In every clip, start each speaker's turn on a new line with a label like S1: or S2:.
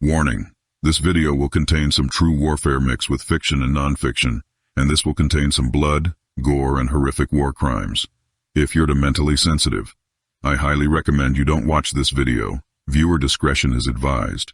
S1: Warning: this video will contain some true warfare mixed with fiction and non-fiction, and this will contain some blood, gore, and horrific war crimes. If you're mentally sensitive, I highly recommend you don't watch this video. Viewer discretion is advised.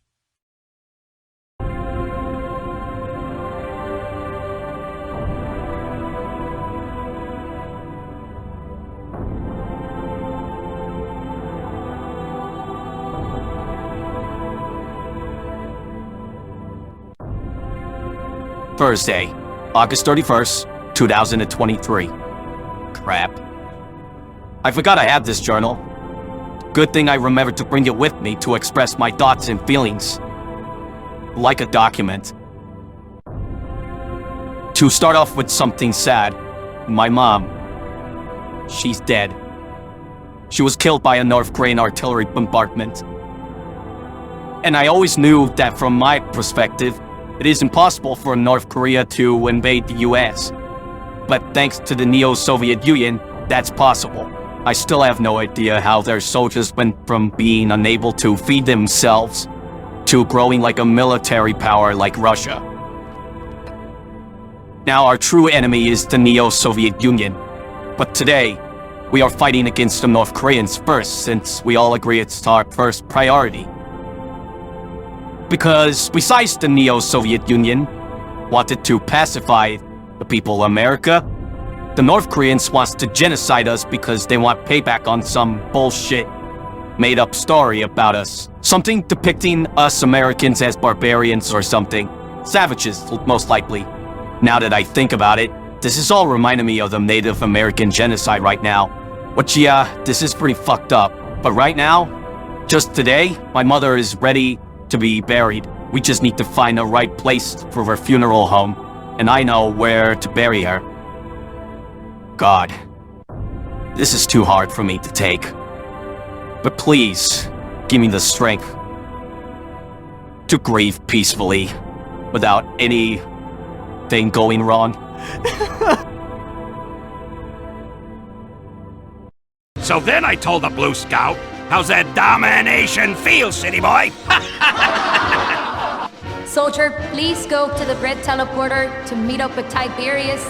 S2: Thursday, August 31st, 2023. Crap. I forgot I had this journal. Good thing I remembered to bring it with me to express my thoughts and feelings. Like a document. To start off with something sad, my mom. She's dead. She was killed by a North Korean artillery bombardment. And I always knew that from my perspective, it is impossible for North Korea to invade the US. But thanks to the Neo-Soviet Union, that's possible. I still have no idea how their soldiers went from being unable to feed themselves to growing like a military power like Russia. Now our true enemy is the Neo-Soviet Union. But today, we are fighting against the North Koreans first, since we all agree it's our first priority. Because besides the Neo-Soviet Union wanted to pacify the people of America, the North Koreans wants to genocide us because they want payback on some bullshit made-up story about us. Something depicting us Americans as barbarians or something. Savages, most likely. Now that I think about it, this is all reminding me of the Native American genocide right now. Which, yeah, this is pretty fucked up. But right now, just today, my mother is ready to be buried. We just need to find the right place for her funeral home, and I know where to bury her. God, this is too hard for me to take. But please, give me the strength to grieve peacefully without anything going wrong.
S3: So then I told the Blue Scout, how's that domination feel, city boy?
S4: Soldier, please go to the red teleporter to meet up with Tiberius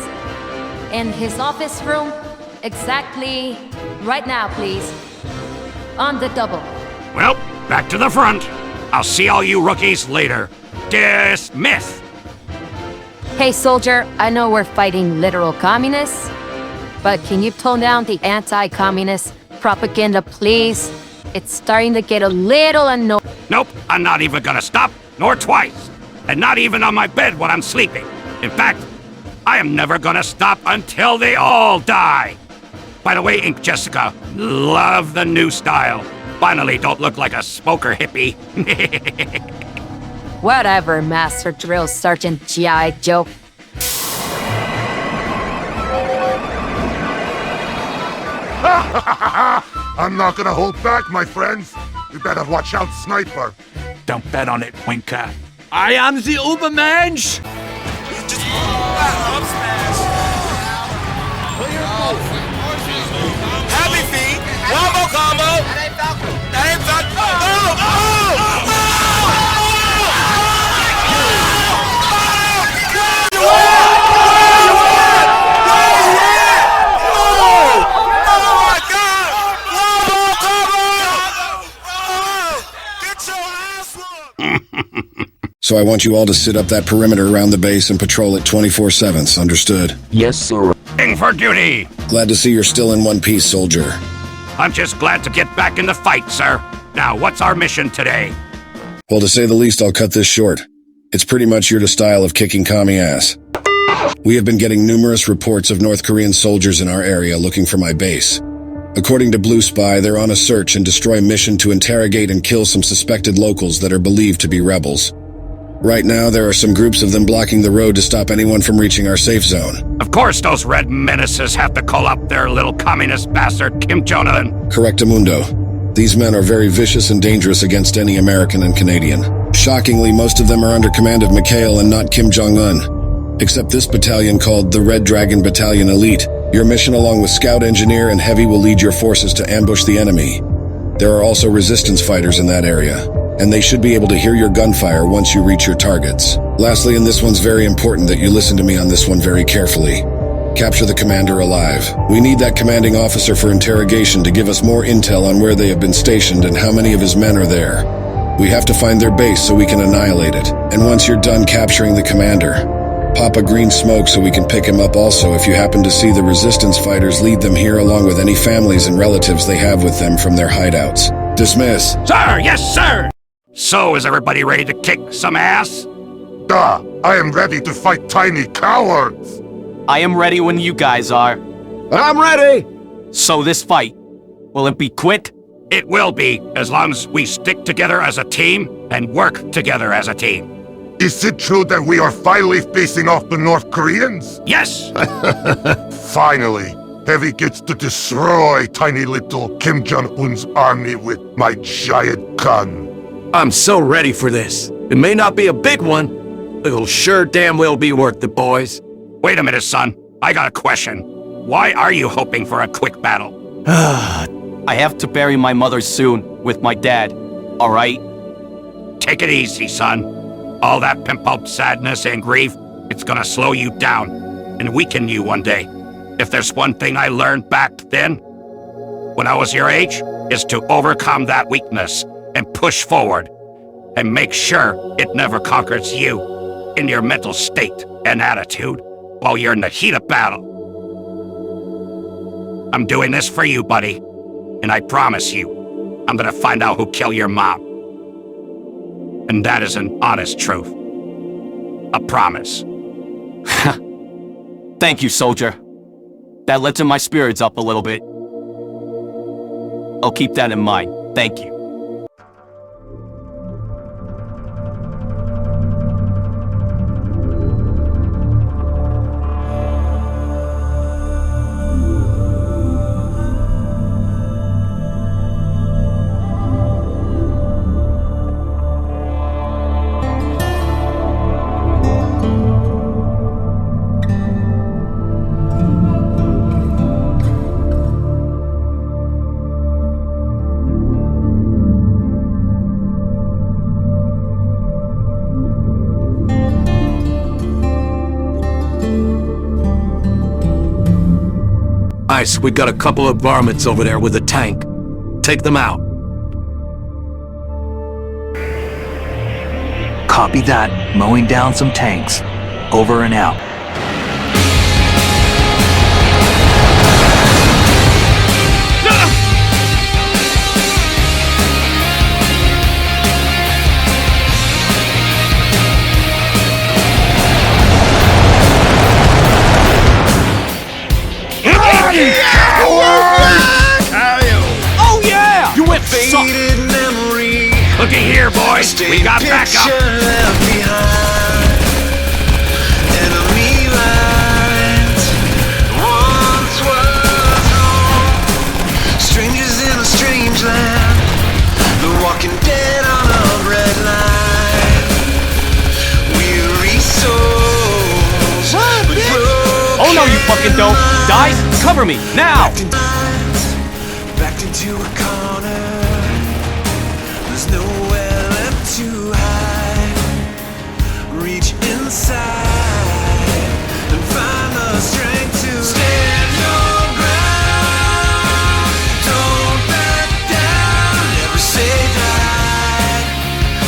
S4: in his office room. Exactly right now, please. On the double.
S3: Well, back to the front. I'll see all you rookies later. Dismiss.
S4: Hey, soldier, I know we're fighting literal communists, but can you tone down the anti-communist propaganda, please? It's starting to get a little annoying.
S3: Nope, I'm not even gonna stop, nor twice. And not even on my bed when I'm sleeping. In fact, I am never gonna stop until they all die. By the way, Ink Jessica, love the new style. Finally don't look like a smoker hippie.
S4: Whatever, Master Drill Sergeant G.I. Joe.
S5: I'm not gonna hold back, my friends. You better watch out, Sniper.
S6: Don't bet on it, Winker. I am the Ubermensch!
S7: Happy feet! One more combo! That ain't Falcon!
S8: So I want you all to sit up that perimeter around the base and patrol it 24/7, understood?
S6: Yes, sir.
S3: In for duty!
S8: Glad to see you're still in one piece, soldier.
S3: I'm just glad to get back in the fight, sir. Now, what's our mission today?
S8: Well, to say the least, I'll cut this short. It's pretty much your style of kicking commie ass. We have been getting numerous reports of North Korean soldiers in our area looking for my base. According to Blue Spy, they're on a search and destroy mission to interrogate and kill some suspected locals that are believed to be rebels. Right now, there are some groups of them blocking the road to stop anyone from reaching our safe zone.
S3: Of course those red menaces have to call up their little communist bastard Kim Jong-un.
S8: Correctamundo. These men are very vicious and dangerous against any American and Canadian. Shockingly, most of them are under command of McHale and not Kim Jong-un. Except this battalion called the Red Dragon Battalion Elite. Your mission along with Scout Engineer and Heavy will lead your forces to ambush the enemy. There are also resistance fighters in that area. and they should be able to hear your gunfire once you reach your targets. Lastly, and this one's very important that you listen to me on this one very carefully. Capture the commander alive. We need that commanding officer for interrogation to give us more intel on where they have been stationed and how many of his men are there. We have to find their base so we can annihilate it. And once you're done capturing the commander, pop a green smoke so we can pick him up. Also, if you happen to see the resistance fighters, lead them here along with any families and relatives they have with them from their hideouts. Dismiss.
S3: Sir, yes, sir! So, is everybody ready to kick some ass?
S5: Duh, I am ready to fight tiny cowards!
S2: I am ready when you guys are.
S6: I'm ready!
S2: So this fight, will it be quick?
S3: It will be, as long as we stick together as a team and work together as a team.
S5: Is it true that we are finally facing off the North Koreans?
S3: Yes!
S5: Finally, Heavy gets to destroy tiny little Kim Jong-un's army with my giant gun.
S6: I'm so ready for this. It may not be a big one, but it'll sure damn well be worth it, boys.
S3: Wait a minute, son. I got a question. Why are you hoping for a quick battle?
S2: I have to bury my mother soon with my dad, alright?
S3: Take it easy, son. All that pimp-out sadness and grief, it's gonna slow you down and weaken you one day. If there's one thing I learned back then, when I was your age, is to overcome that weakness and push forward and make sure it never conquers you in your mental state and attitude while you're in the heat of battle. I'm doing this for you, buddy, and I promise you, I'm gonna find out who killed your mom. And that is an honest truth. A promise.
S2: Thank you, soldier. That lifted my spirits up a little bit. I'll keep that in mind. Thank you.
S6: Nice, we got a couple of varmints over there with a tank. Take them out.
S9: Copy that. Mowing down some tanks. Over and out.
S2: Oh yeah! You went suck!
S3: Looky here, boys. We got backup.
S10: Strangers in a strange land. The walking dead on a red line. Weary souls.
S2: Oh no, you fucking don't! Guys, cover me, now!
S10: Backed into a corner. There's nowhere left to hide. Reach inside and find the strength to stand your ground. Don't back down, never say die.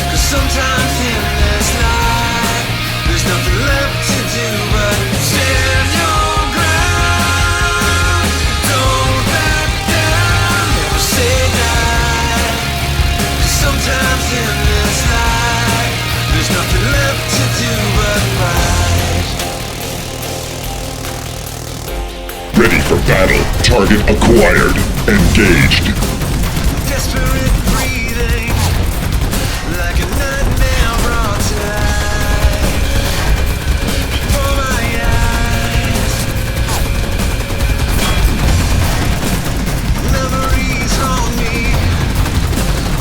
S10: 'Cause sometimes in this life, there's nothing left to do but stand your ground. Don't back down, never say die. 'Cause sometimes in this life, there's nothing left to do but fight.
S5: Ready for battle. Target acquired. Engaged.
S10: Desperate breathing, like a nightmare brought to life. Before my eyes, memories haunt me.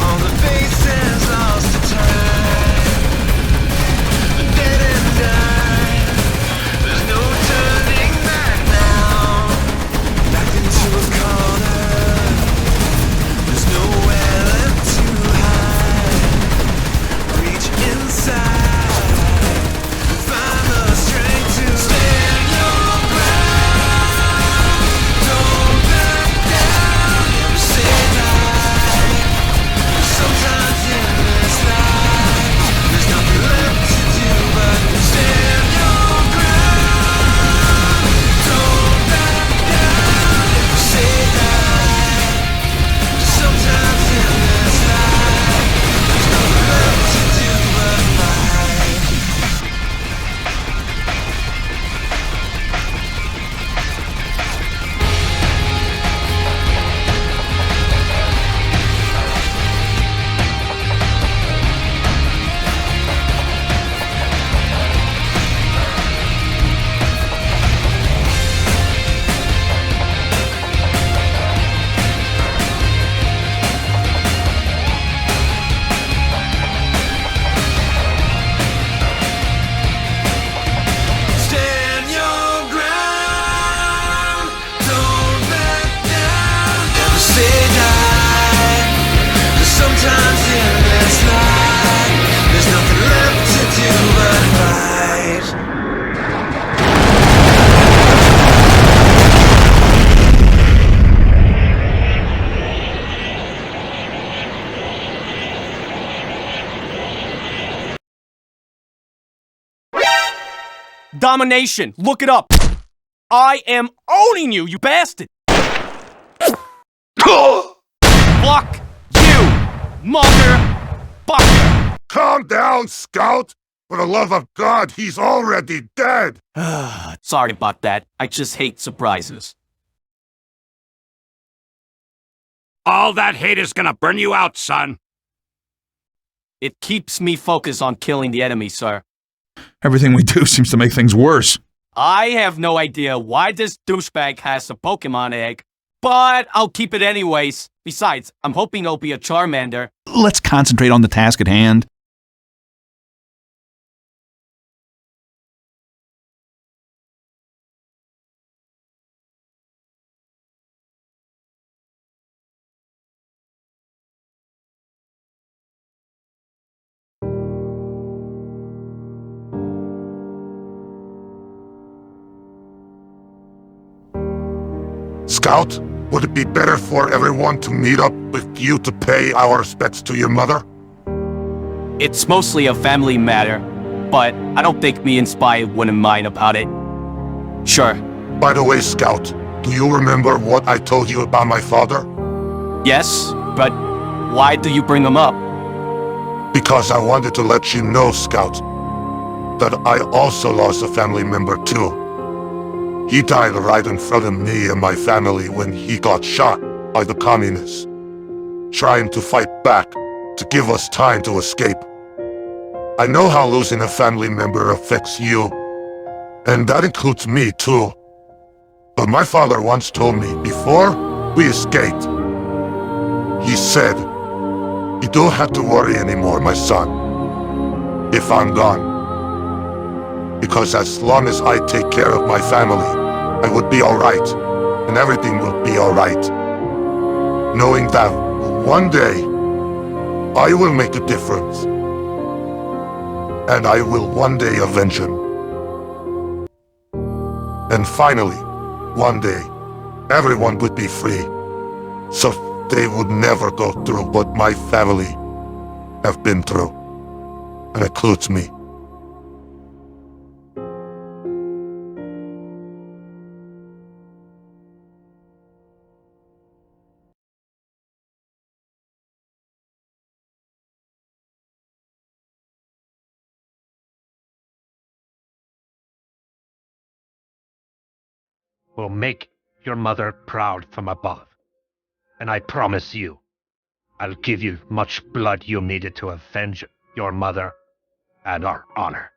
S10: All the faces lost to time. The dead and dying. There's no turning back now. Backed into a corner.
S2: Domination. Look it up. I am owning you, you bastard. Fuck you, motherfucker.
S5: Calm down, Scout! For the love of God, he's already dead!
S2: Sorry about that. I just hate surprises.
S3: All that hate is gonna burn you out, son.
S2: It keeps me focused on killing the enemy, sir.
S11: Everything we do seems to make things worse.
S2: I have no idea why this douchebag has a Pokemon egg, but I'll keep it anyways. Besides, I'm hoping it'll be a Charmander.
S11: Let's concentrate on the task at hand.
S5: Scout, would it be better for everyone to meet up with you to pay our respects to your mother?
S2: It's mostly a family matter, but I don't think me and Spy wouldn't mind about it. Sure.
S5: By the way, Scout, do you remember what I told you about my father?
S2: Yes, but why do you bring him up?
S5: Because I wanted to let you know, Scout, that I also lost a family member too. He died right in front of me and my family when he got shot by the communists, trying to fight back to give us time to escape. I know how losing a family member affects you, and that includes me too. But my father once told me before we escaped, he said, "You don't have to worry anymore, my son, if I'm gone. Because as long as I take care of my family, I would be alright, and everything will be alright. Knowing that one day, I will make a difference, and I will one day avenge him. And finally, one day, everyone would be free, so they would never go through what my family have been through, and includes me."
S12: Will make your mother proud from above. And I promise you, I'll give you much blood you needed to avenge your mother and our honor.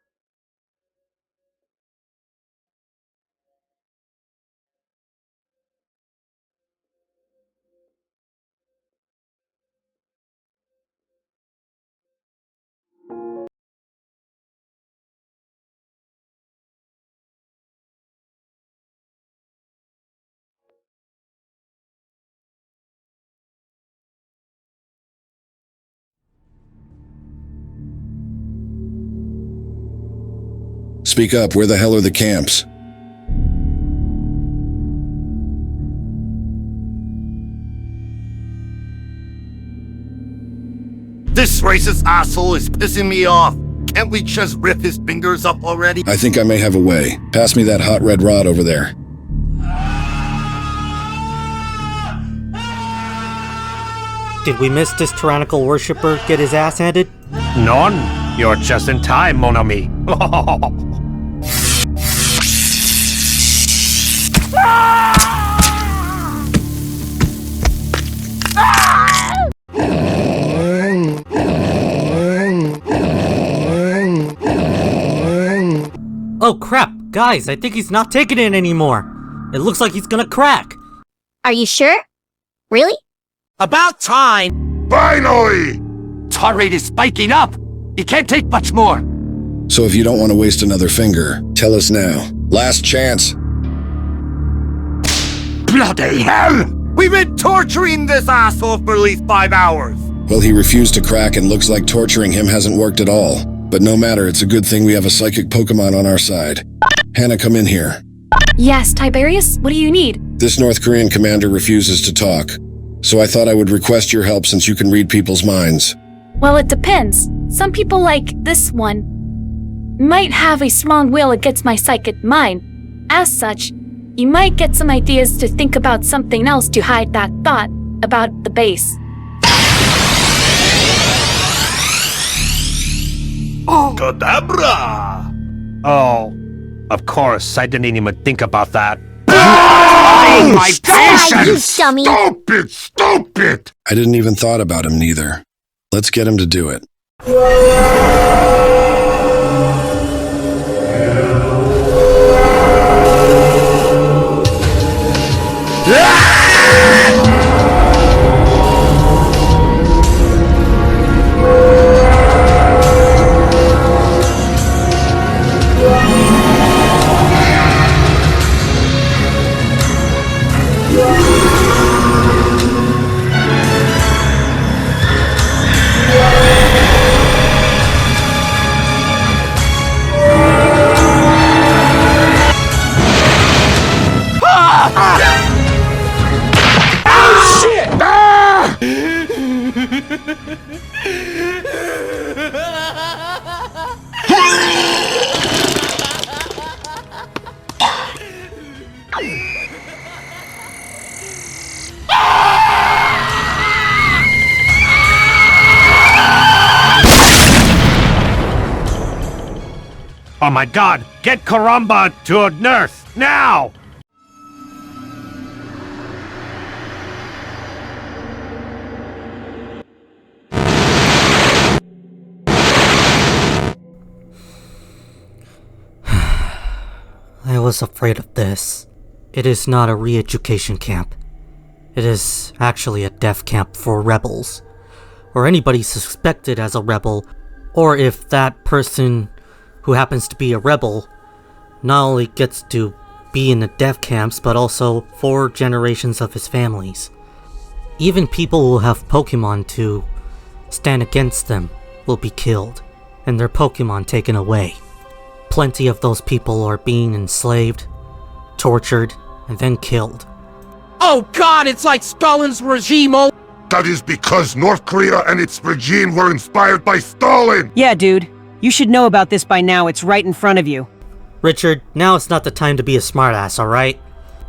S8: Speak up, where the hell are the camps?
S7: This racist asshole is pissing me off. Can't we just rip his fingers up already?
S8: I think I may have a way. Pass me that hot red rod over there.
S13: Did we miss this tyrannical worshipper get his ass handed?
S12: None. You're just in time, mon ami.
S13: Oh crap, guys, I think he's not taking it anymore. It looks like he's gonna crack.
S14: Are you sure? Really?
S7: About time! Finally! Heart rate is spiking up! He can't take much more!
S8: So if you don't want to waste another finger, tell us now. Last chance.
S7: Bloody hell! We've been torturing this asshole for at least 5 hours!
S8: Well, he refused to crack and looks like torturing him hasn't worked at all. But no matter, it's a good thing we have a psychic Pokemon on our side. Hannah, come in here.
S15: Yes, Tiberius, what do you need?
S8: This North Korean commander refuses to talk. So I thought I would request your help since you can read people's minds.
S15: Well, it depends. Some people like this one. might have a strong will against my psychic mind. As such, you might get some ideas to think about something else to hide that thought about the base.
S12: Oh, Cadabra! Oh, of course, I didn't even think about that.
S3: Oh,
S12: My patience!
S14: You dummy!
S5: Stupid!
S8: I didn't even thought about him neither. Let's get him to do it.
S12: Oh my god, get Karamba to a nurse, now!
S13: I was afraid of this. It is not a re-education camp. It is actually a death camp for rebels. Or anybody suspected as a rebel, or if that person who happens to be a rebel not only gets to be in the death camps, but also 4 generations of his families. Even people who have Pokemon to stand against them will be killed, and their Pokemon taken away. Plenty of those people are being enslaved, tortured, and then killed.
S7: Oh god, it's like Stalin's regime.
S5: That is because North Korea and its regime were inspired by Stalin!
S16: Yeah, dude. You should know about this by now. It's right in front of you.
S13: Richard, now it's not the time to be a smartass, alright?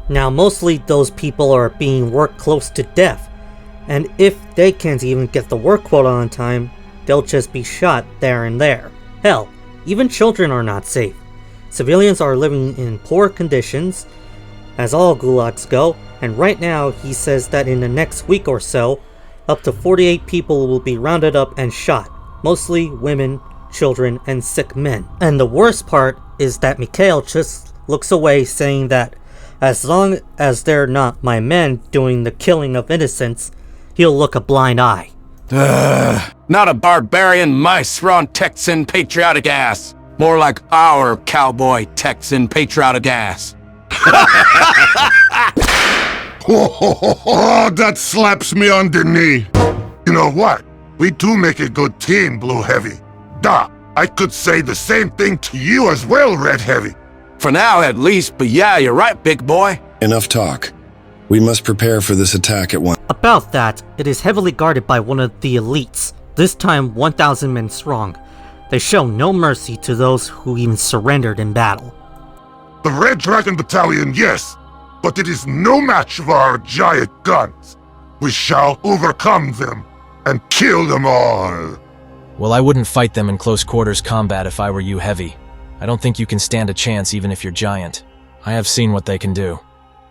S13: Now, mostly those people are being worked close to death, and if they can't even get the work quota on time, they'll just be shot there and there. Hell, even children are not safe. Civilians are living in poor conditions, as all gulags go, and right now he says that in the next week or so, up to 48 people will be rounded up and shot, mostly women, children, and sick men. And the worst part is that Mikhail just looks away, saying that as long as they're not my men doing the killing of innocents, he'll look a blind eye.
S6: Not a barbarian, Maestron Texan patriotic ass. More like our cowboy Texan patriotic ass.
S5: Oh, that slaps me on the knee. You know what? We do make a good team, Blue Heavy. Duh, I could say the same thing to you as well, Red Heavy.
S6: For now, at least, but yeah, you're right, big boy.
S8: Enough talk. We must prepare for this attack at once.
S13: About that, it is heavily guarded by one of the elites, this time 1,000 men strong. They show no mercy to those who even surrendered in battle.
S5: The Red Dragon Battalion, yes, but it is no match for our giant guns. We shall overcome them and kill them all.
S17: Well, I wouldn't fight them in close quarters combat if I were you, Heavy. I don't think you can stand a chance even if you're giant. I have seen what they can do.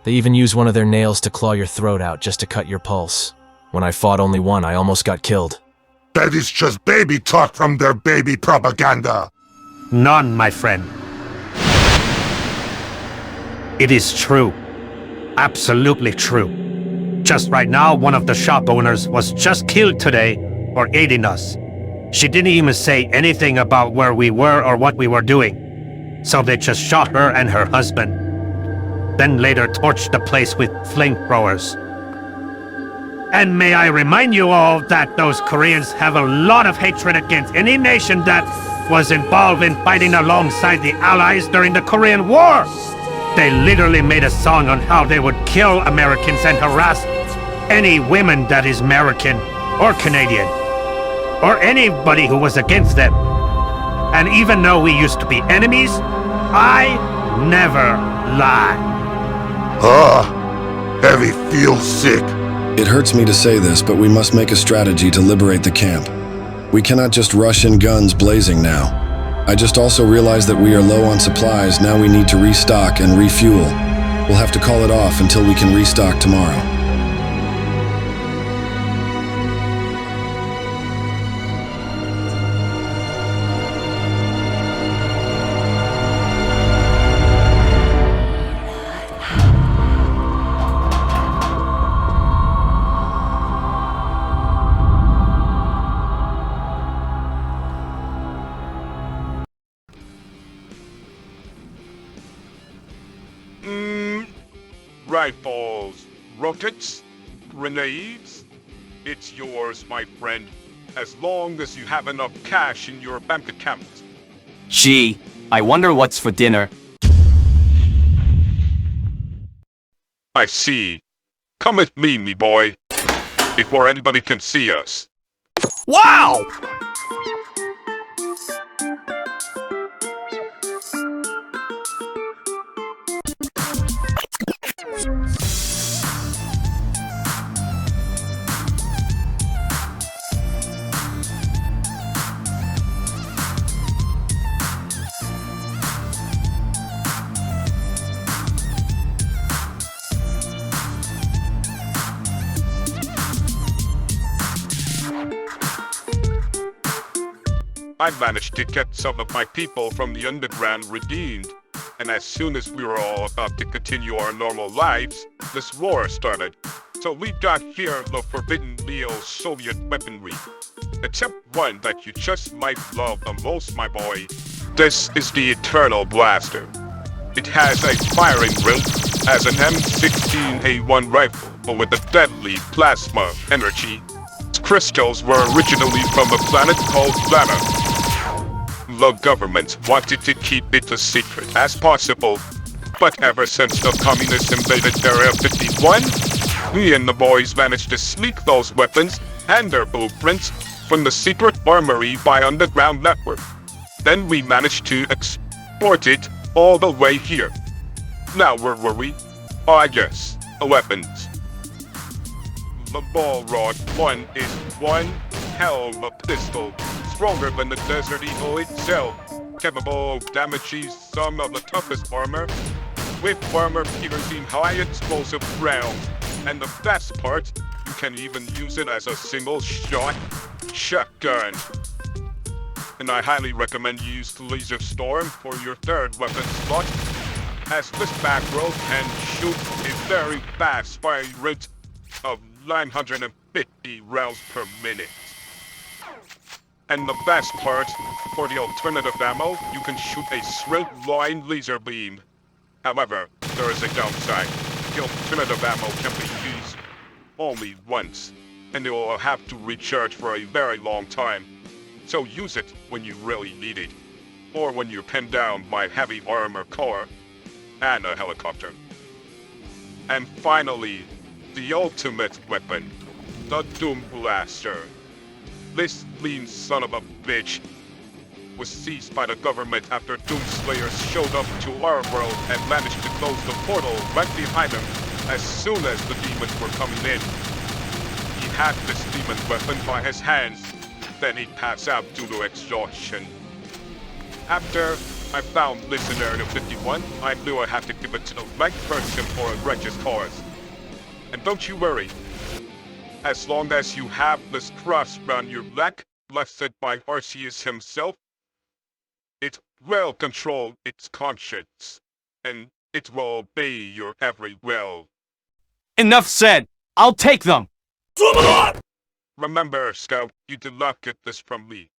S17: They even use one of their nails to claw your throat out just to cut your pulse. When I fought only one, I almost got killed.
S5: That is just baby talk from their baby propaganda.
S12: None, my friend. It is true. Absolutely true. Just right now, one of the shop owners was just killed today for aiding us. She didn't even say anything about where we were or what we were doing. So they just shot her and her husband. Then later torched the place with flamethrowers. And may I remind you all that those Koreans have a lot of hatred against any nation that was involved in fighting alongside the Allies during the Korean War. They literally made a song on how they would kill Americans and harass any women that is American or Canadian, or anybody who was against them. And even though we used to be enemies, I never lie.
S5: Heavy feels sick.
S8: It hurts me to say this, but we must make a strategy to liberate the camp. We cannot just rush in guns blazing now. I just also realized that we are low on supplies. Now we need to restock and refuel. We'll have to call it off until we can restock tomorrow.
S18: Rifles, rockets, grenades. It's yours, my friend, as long as you have enough cash in your bank account.
S2: Gee, I wonder what's for dinner.
S18: I see. Come with me boy, before anybody can see us.
S2: Wow!
S18: I managed to get some of my people from the underground redeemed, and as soon as we were all about to continue our normal lives, this war started. So we got here the forbidden Neo-Soviet weaponry, except one that you just might love the most, my boy. This is the Eternal Blaster. It has a firing rate as an M16A1 rifle, but with a deadly plasma energy. Its crystals were originally from a planet called Flea. The government wanted to keep it as secret as possible, but ever since the communists invaded Area 51, me and the boys managed to sneak those weapons and their blueprints from the secret armory by underground network. Then we managed to export it all the way here. Now where were we? Oh, yes, the weapons. The Ball Rod 1 is one hell of a pistol, stronger than the Desert Eagle itself, capable of damaging some of the toughest armor, with armor piercing high explosive rounds, and the best part, you can even use it as a single shot shotgun. And I highly recommend you use the Laser Storm for your third weapon slot, as this macro can shoot a very fast firing rate of 950 rounds per minute. And the best part, for the alternative ammo, you can shoot a straight line laser beam. However, there is a downside. The alternative ammo can be used only once, and it will have to recharge for a very long time. So use it when you really need it, or when you're pinned down by heavy armor core and a helicopter. And finally, the ultimate weapon, the Doom Blaster. This lean son of a bitch was seized by the government after Doomslayers showed up to our world and managed to close the portal right behind him as soon as the demons were coming in. He had this demon weapon by his hands, then he'd pass out due to exhaustion. After I found this in Area 51, I knew I had to give it to the right person for a righteous cause. And don't you worry, as long as you have this cross around your neck, blessed by Arceus himself, it will control its conscience, and it will obey your every will.
S2: Enough said! I'll take them!
S18: Remember, Scout, you did not get this from me.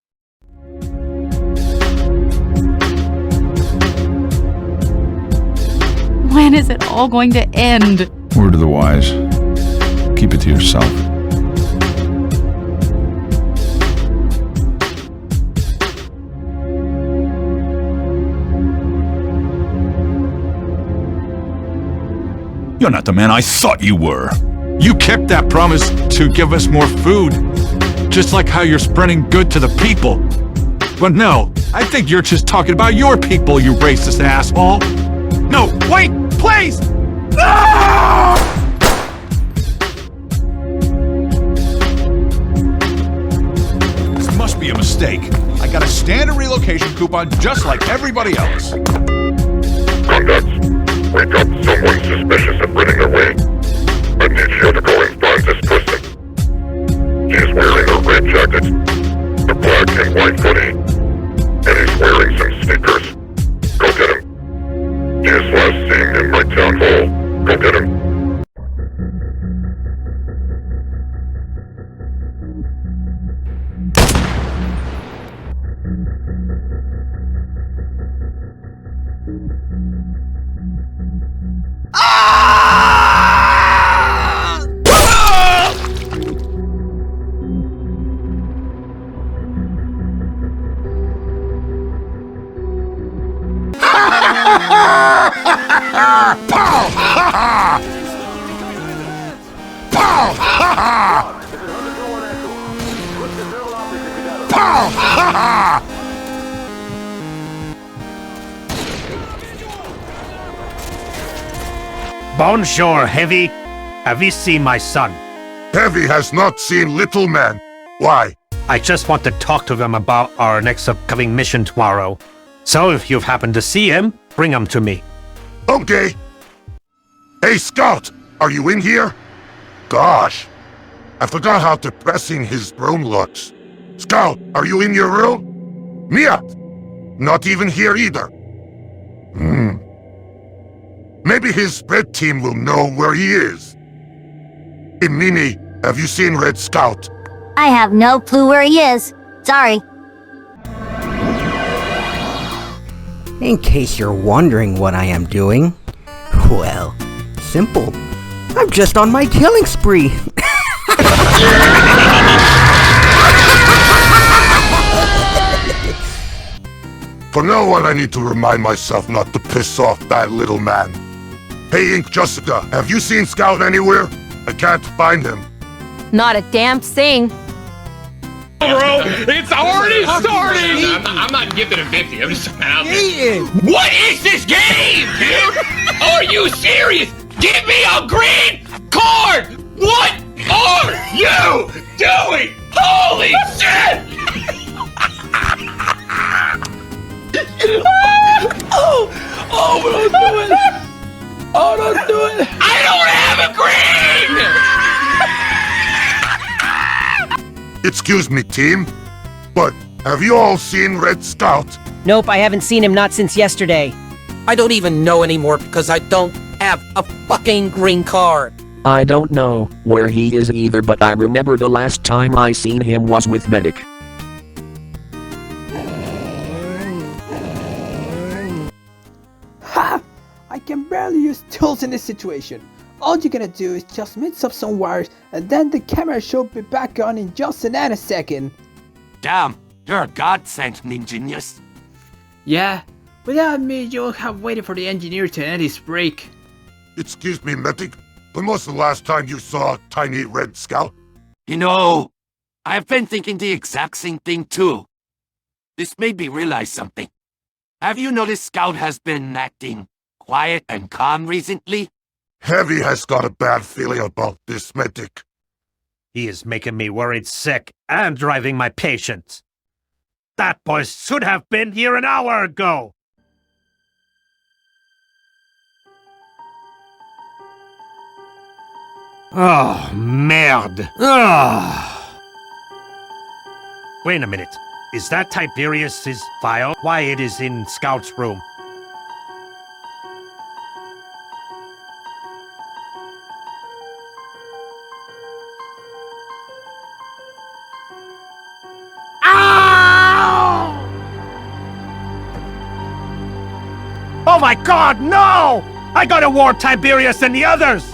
S19: When is it all going to end?
S11: Word of the wise. Keep it to yourself. You're not the man I thought you were. You kept that promise to give us more food. Just like how you're spreading good to the people. But no, I think you're just talking about your people, you racist asshole. No, wait, please! No! This must be a mistake. I got a standard relocation coupon just like everybody else.
S5: Conduct. We got someone suspicious of running away. I need you to go and find this person. He is wearing a red jacket, a black and white hoodie, and he's wearing some sneakers. Go get him. He is last seen in my town hall. Go get him.
S11: Pow! Ha ha! Pow! Ha ha! Pow! Ha ha!
S12: Bonjour, Heavy. Have you seen my son?
S5: Heavy has not seen Little Man. Why?
S12: I just want to talk to them about our next upcoming mission tomorrow. So if you've happened to see him, bring him to me.
S5: Okay. Hey, Scout, are you in here? Gosh, I forgot how depressing his room looks. Scout, are you in your room? Mia, not even here either. Maybe his red team will know where he is. Hey, Mimi, have you seen Red Scout?
S14: I have no clue where he is. Sorry.
S20: In case you're wondering what I am doing, well, simple. I'm just on my killing spree.
S5: From now on, I need to remind myself not to piss off that little man. Hey, Ink Jessica, have you seen Scout anywhere? I can't find him.
S4: Not a damn thing.
S21: Bro, it's already starting! I'm not giving him 50, I'm just out there. What is this game, dude? Are you serious? Give me a green card! What are you doing? Holy shit! Oh, don't do it! Oh, don't do it! I don't have a green!
S5: Excuse me, team, but have you all seen Red Scout?
S16: Nope, I haven't seen him not since yesterday.
S22: I don't even know anymore because I don't have a fucking green card.
S23: I don't know where he is either, but I remember the last time I seen him was with Medic.
S24: Ha! I can barely use tools in this situation. All you're gonna do is just mix up some wires and then the camera should be back on in just a nanosecond.
S7: Damn, you're a godsend, Ninjinius.
S24: Yeah, without me you would have waited for the engineer to end his break.
S5: Excuse me, Medic, when was the last time you saw a tiny Red Scout?
S7: You know, I've been thinking the exact same thing too. This made me realize something. Have you noticed Scout has been acting quiet and calm recently?
S5: Heavy has got a bad feeling about this, Medic.
S12: He is making me worried sick and driving my patience. That boy should have been here an hour ago! Oh, merde! Wait a minute. Is that Tiberius's file? Why it is in Scout's room? Oh my god, no! I gotta warn Tiberius and the others!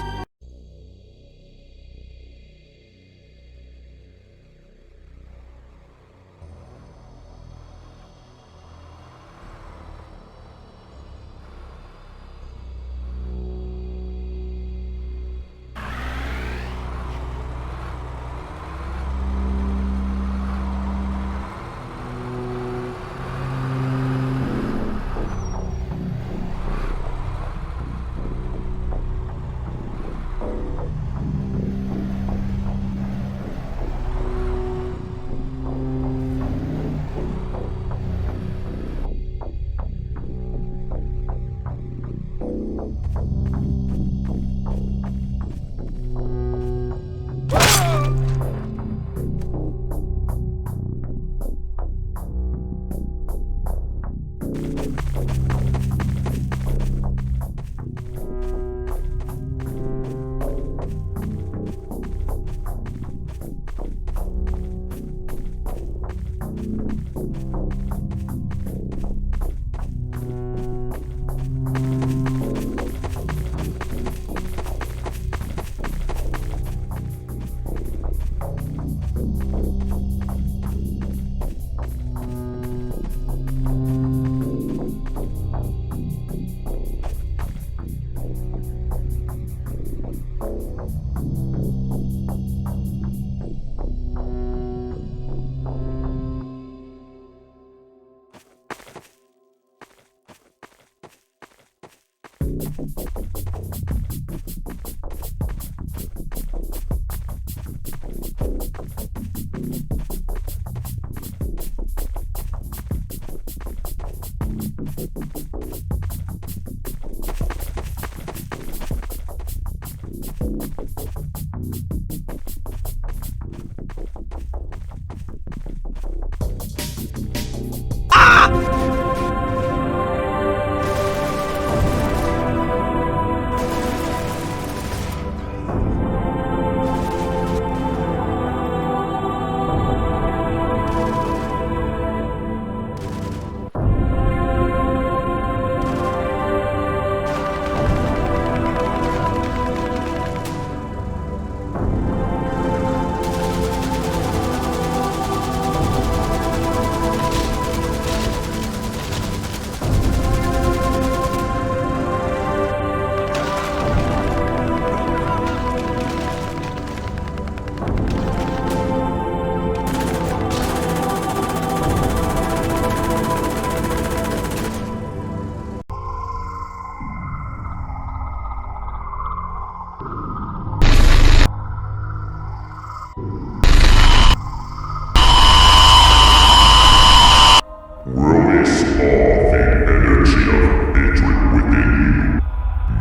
S5: Release all the energy of hatred within you,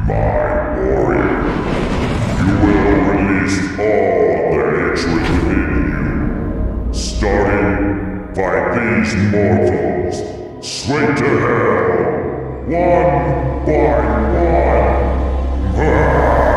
S5: my warrior. You will release all the hatred within you, starting by these mortals, straight to hell, one by one.